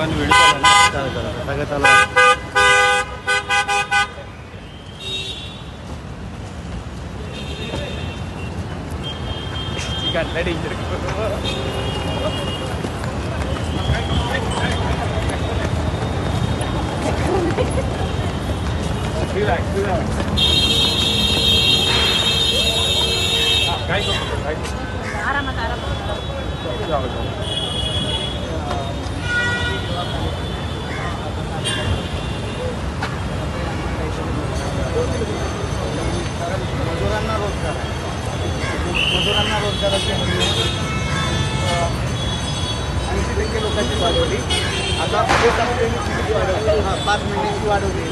सर्वांनी व्हिडिओ सगळं चालू आहे. आरामात मजुरांना रोजगार मजुरांना रोजगाराची 80% लोकांची वाढवली. आता 5 महिन्याची वाढवली.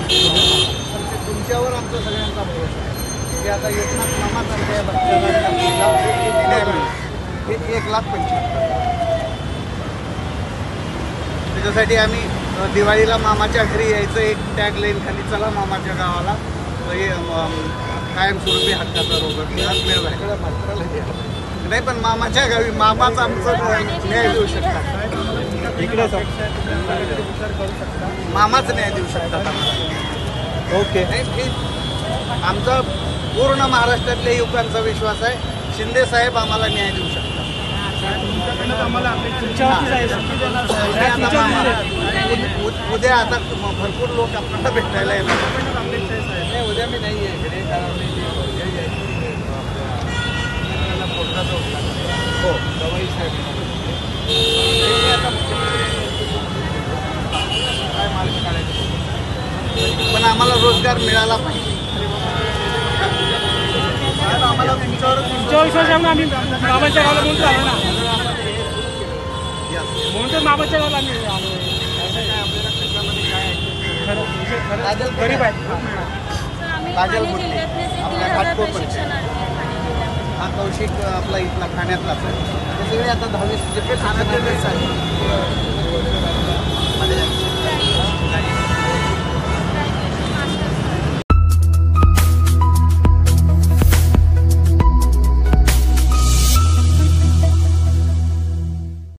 तुमच्यावर आमचा सगळ्यांचा भरोसा आहे की आता एकनाथ मामा सारख्या बच्चाला हे 1,25,000. त्याच्यासाठी आम्ही दिवाळीला मामाच्या घरी यायचं एक टॅग लाईन खाली, चला मामाच्या गावाला, हे कायमस्वरूपी हक्काचा रोजगार मिळवायचा. नाही पण मामाच्या गावी मामाच आमचं न्याय देऊ शकतात. इकडे मामाच न्याय देऊ शकतात. ओके. नाही आमचा पूर्ण महाराष्ट्रातल्या युवकांचा विश्वास आहे, शिंदे साहेब आम्हाला न्याय देऊ शकतात. उद्या आता भरपूर लोक आपल्याला भेटायला येणार. उद्या मी नाही आहे इकडे, कारण हो दवाई साहेब काय मार्ग काढायचं, पण आम्हाला रोजगार मिळाला पाहिजे. आम्हाला तुमच्यावर विश्वास आहे. आम्ही मामाच्या गावाला बोलतो आलो ना, म्हणून मामाच्या गावाला आम्ही गरीब आहे. काजल बुट्टे आपल्या घाटकोपरचे, हा कौशिक आपला इथला ठाण्यातलाच आहे. ते सगळे आता 10वी